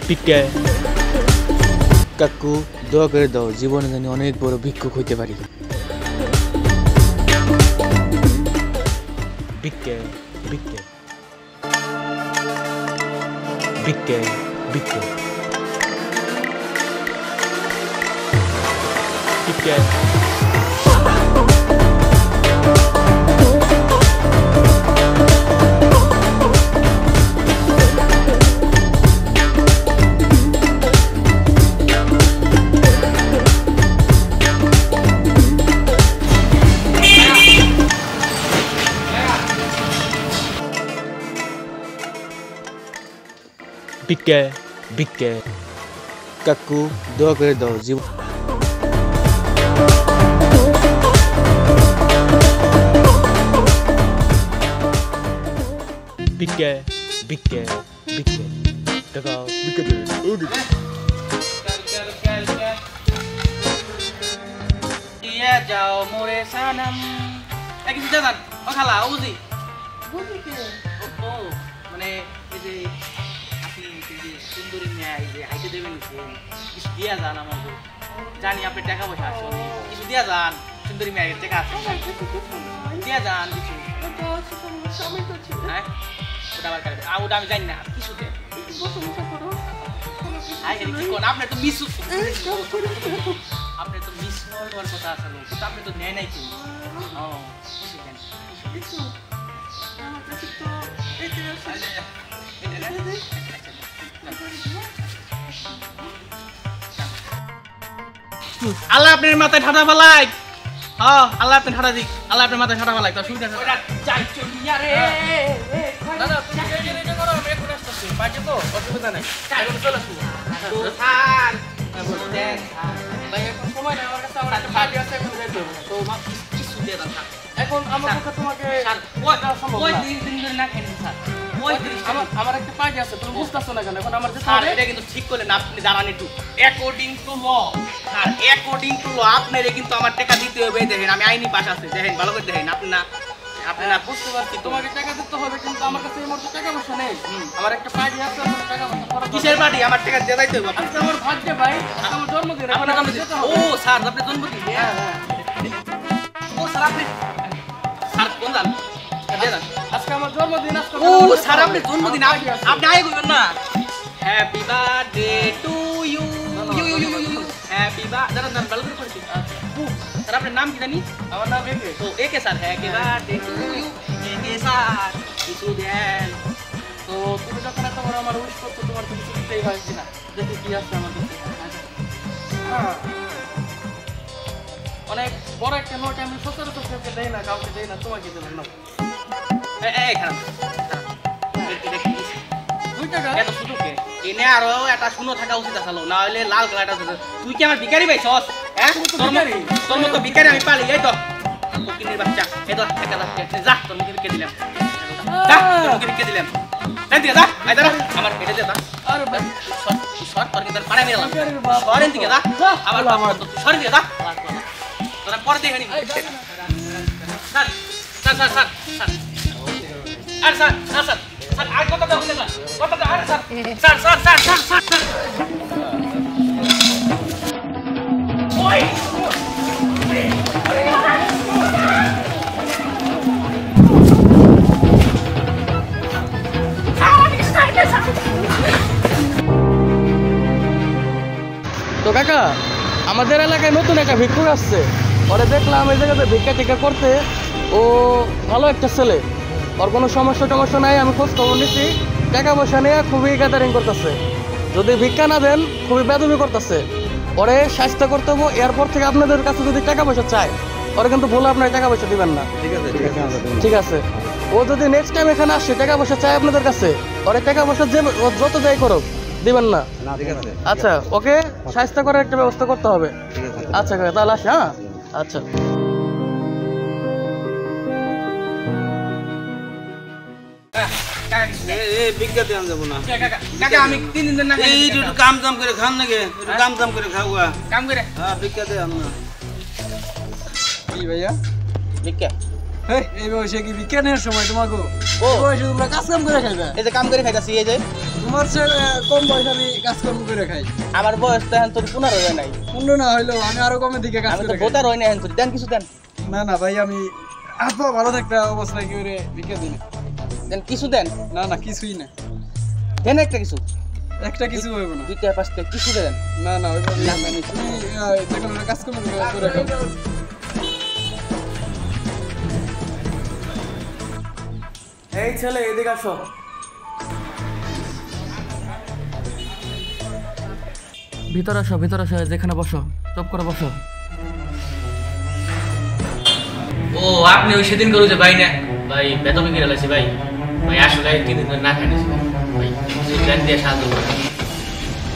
ভিক্ষা কাকু দোয়া করে দাও জীবনে জানি অনেক বড় ভিক্ষুক হইতে পারি। ভিক্ষা ভিক্ষা ভিক্ষা ভিক্ষা ভিক্ষা ভিক্ষা ভিক্ষা কাকু দোয়া করে দাও জীবন ভিক্ষা ভিক্ষা ভিক্ষা কাকা ভিক্ষা দে দিয়া যাও মোরে সানাম একই চিন্তা জান ও খালা ও বুঝি বুঝলি কি ও মানে এই যে আপনি এই যে সুন্দরী মেয়ে এই যে হাইতে দেবেন কিছু দিয়া যান আমাকে জানি আপনি টাকা পয়সা আসো কিছু দিয়া যান সুন্দরী মেয়ের টাকা আছে দিয়া যান কিছু হ্যাঁ ওটা আবার কাটবে ওটা আমি জানি না কিছু দে আপনি তো মিস আপনি তো মিস হওয়ার কথা আছে কিন্তু আপনি তো নেয় নাই কেউ কিছু আল্লাহ আপনার মাথায় ঠাটা ফেলাই হ্যাঁ আল্লাহ আপনার ঠাটা দিক আল্লাহ আপনার মাথায় ঠাটা ফেলাই তো সুবিধা দাদা তুমি করো আমি এখন আসতেছি বাজে তো অসুবিধা নেই চলে আসবো ভাই এখন সময় নেই আমার কাছে আমার একটা পার্টি আছে এখন যাইতে হবে তো কিছু দিয়ে দাও এখন আমার কাছে তোমাকে ওই দিন ধরে না খেয়ে স্যার আমার একটা পার্টি আছে তুমি বুঝতেছো না কেন এখন আমার এটা কিন্তু ঠিক করলেন আপনি জানান একটু অ্যাকর্ডিং টু ল আর অ্যাকর্ডিং টু ল আপনারে কিন্তু আমার টাকা দিতে হবে দেখেন আমি আইনি পাশ আছে দেখেন ভালো করে দেখেন আপনি না বুঝতে পারছি তোমাকে টাকা দিতে হবে কিন্তু আমার কাছে এই মুহূর্তে টাকা পয়সা নেই আমার একটা পার্টি আছে আমার টাকা পয়সা কিসের পার্টি আমার টাকা দিয়ে দিতে হবে আজকে আমার বার্থডে ভাই আমার জন্মদিন এখন আমি যেতে হবে ও স্যার আপনার জন্মদিন হ্যাঁ ও স্যার আপনি স্যার কোন জান আজকে আমার জন্মদিন আজকে ও স্যার আপনার জন্মদিন আপনি আই কইবেন না happy birthday to you you happy birthday জান ভালো করে পড়ছি স্যার আপনার নাম কি জানি আমার নাম একে তো AK sir happy birthday to you AK sir কিছু দেন তো তুমি যখন এত বড় আমার উইশ করতে তোমার তো কিছু দিতেই হয় কিনা দেখি কি আছে আমার কাছে হ্যাঁ অনেক বড় একটা নোট আমি সচরাচর কাউকে দেই না কাউকে দেই না তোমাকে দেবেন না এই খারাপ দুই টাকা এত শুধু কে এনে আরো একটা শূন্য থাকা উচিত আসলো না হলে লাল কালারটা তুই কি আমার ভিখারি পাইছস হ্যাঁ তোর মতো ভিখারি আমি পালি এই তো ফকিনের বাচ্চা এই তো টাকা যা তোর মুখে রেখে দিলাম যা তোর মুখে রেখে দিলাম এই দিকে যা আই দাঁড়া আমার কেটে দে যা আরে ভাই সর তোর কিন্তু পাড়া মেরালাম সরেন দিকে যা আবার আমার সরেন দিকে যা তোরা পরে দেখে নিবি sir sir sir sir sir আর স্যার স্যার স্যার স্যার আর কত দাও না কত দাও আর sir sir sir sir sir sir sir ওই তো কাকা আমাদের এলাকায় নতুন একটা ভিক্ষুক আসছে ওরে দেখলাম এই জায়গাতে ভিক্ষা টিকা করতে ও ভালো একটা ছেলে ওর কোনো সমস্যা নাই আমি খোঁজ খবর নিচ্ছি টাকা পয়সা নিয়ে খুবই গ্যাদারিং করতেছে যদি ভিক্ষা না দেন খুবই বেদবি করতেছে ওরে স্বাস্থ্য করতে হবো এরপর থেকে আপনাদের কাছে যদি টাকা পয়সা চায় ওরা কিন্তু ভুলে আপনার টাকা পয়সা দিবেন না ঠিক আছে ও যদি নেক্সট টাইম এখানে আসে টাকা পয়সা চায় আপনাদের কাছে ওরে টাকা পয়সা যত যাই করুক দিবেন না আচ্ছা ওকে স্বাস্থ্য করার একটা ব্যবস্থা করতে হবে আচ্ছা কাকা তাহলে আসি হ্যাঁ আচ্ছা আমি 3 দিন না কাম জাম করে খান নাকি কাম জাম করে খাওয়া কাম করে হ্যাঁ ভিক্ষা দে আমরা কি ভাইয়া ভিক্ষা এই বয়সে কি ভিক্ষা নেওয়ার সময় তোমাকে ও বয়সে তোমরা কাজ কাম করে খাইবা এই যে কাম করে খাইতাছি এই যে তোমার চেয়ে কম বয়স আমি কাজকর্ম করে খাই। আমার বয়স তো এখন তোর 15 হয় নাই। 15 না হইলেও আমি আরো কমের দিকে কাজ আমি তো করে খাই। ভোটার হই না এখন করি। দেন কিছু দেন। না না ভাই আমি আপা ভালো থাকতে অবস্থায় কি করে ভিক্ষা দিই না। দেন কিছু দেন। না না কিছুই না। দেন একটা কিছু। একটা কিছু হইব না। 2টা 5টা কিছু দেন। না না ওইভাবে না মানে তুমি যে কোনো কাজকর্ম করে খাও। এই ছেলে এদিকে আসো। ভিতরে আসো যেখানে বসো, চুপ করে বসো। ও আপনি ওই সেদিন করো যে ভাই না ভাই বেতন কিনে লাইছি ভাই ভাই আসলে 3 দিন ধরে না খাই নিছি ভাই প্ল্যান দিয়ে সাহায্য করুন।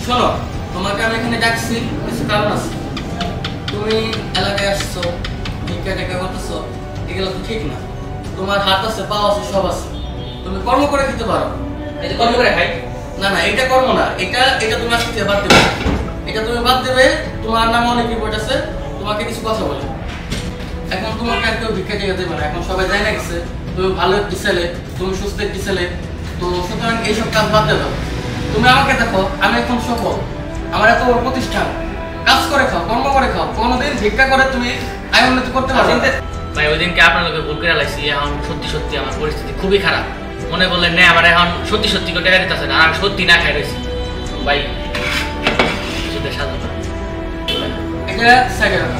শোনো, তোমাকে আমি এখানে ডাকছি কিছু কারণ আছে। তুমি এলাকায় আসছো, ভিক্ষা টেকা করতেছো, এগুলো তো ঠিক না। তোমার হাত আছে, পা আছে, সব আছে। তুমি কর্ম করে খেতে পারো। এই যে কর্ম করে খাই না না, এটা কর্ম না। এটা তুমি আজকে থেকে বাদ দেবে। এটা তুমি বাদ দেবে। তোমার নামে অনেক রিপোর্ট আছে। তোমাকে কিছু কথা বলে। এখন তোমাকে আর কেউ ভিক্ষা টেকা দেবে না। এখন সবাই জানে গেছে তুমি ভালো একটি ছেলে, তুমি সুস্থ একটি ছেলে। তো সুতরাং এইসব কাজ বাদ দিয়ে দাও। তুমি আমাকে দেখো, আমি এখন সফল। আমার এত বড় প্রতিষ্ঠান। কাজ করে খাও, কর্ম করে খাও। কোনোদিন ভিক্ষা করে তুমি আয় উন্নতি করতে পারবে না। ভাই ওই দিনকে আপনার লোকে ভুল করে লাইছি। এখন সত্যি আমার পরিস্থিতি খুবই খারাপ। মনে করলেন না আমার এখন সত্যি করে টাকা দিতেছে না, আমি সত্যি না খাই রয়েছি ভাই। কিছুতে সাহায্য করুন। এটা সেকেন্ড কথা।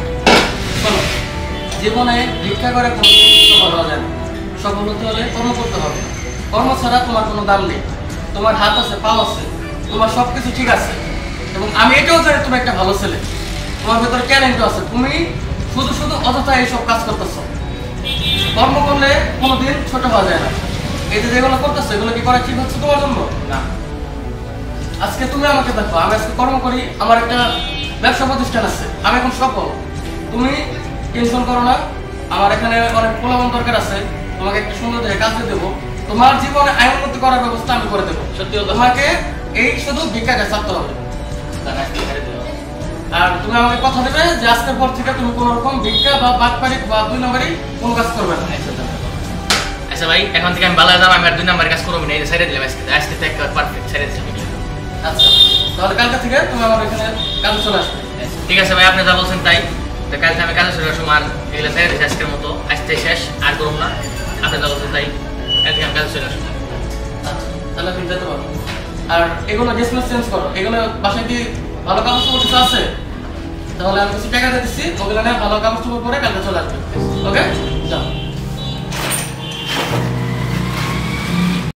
শোনো, জীবনে ভিক্ষা করে কোনো সফল হওয়া যায় না। সফল হতে হলে কর্ম করতে হবে। কর্ম ছাড়া তোমার কোনো দাম নেই। তোমার হাত আছে, পা আছে, তোমার সবকিছু ঠিক আছে। এবং আমি এটাও জানি তুমি একটা ভালো ছেলে। তোমার ভেতরে ট্যালেন্টও আছে। তুমি শুধু অযথা এইসব কাজ করতেছো। কর্ম করলে কোনোদিন ছোট হওয়া যায় না। এই যে যেগুলো করতেছো, এগুলো কি করা ঠিক হচ্ছে তোমার জন্য? না। আজকে তুমি আমাকে দেখো, আমি আজকে কর্ম করি, আমার একটা ব্যবসা প্রতিষ্ঠান আছে, আমি এখন সফল। তুমি টেনশন করো না। আমার এখানে অনেক পোলাপন দরকার আছে। তোমাকে একটা সুন্দর দেখে কাজ দিয়ে দেবো। তোমার জীবনে আয় উন্নতি করার ব্যবস্থা আমি করে দেবো। সত্যি তোমাকে এই শুধু ভিক্ষাকে ছাড়তে হবে। আর তুমি আমাকে কথা দেবে যে আজকের পর থেকে তুমি কোনো রকম ভিক্ষা বা বাটপারি বা 2 নম্বরই কোনো কাজ করবে না। আচ্ছা ভাই, এখন থেকে আমি ভালো যাবো। আমি আর 2 নাম্বার কাজ করবো না। এই যে সাইডে দিলাম আজকে তো একটা পারফেক্ট সাইডে দিলাম। আচ্ছা, তাহলে কালকে থেকে তুমি আমার এখানে কাজে চলে আসবে। ঠিক আছে ভাই, আপনি যা বলছেন তাই। তো কাল থেকে আমি কাজে চলে আসবো। আর এগুলো সাইডে দিচ্ছি আজকের মতো। আজকে শেষ, আর করুন না। আপনি যা বলছেন তাই। কাল থেকে আমি কাজে চলে আসবো। আচ্ছা, তাহলে তুমি যেতে পারো। আর এগুলো ড্রেস চেঞ্জ করো। এগুলো বাসায় কি ভালো কাপড় চোপড় কিছু আছে? তাহলে আমি কিছু টাকা দিয়ে দিচ্ছি, ওগুলো নিয়ে ভালো কাপড় চোপড় পরে কালকে চলে আসবে। ওকে, যাও।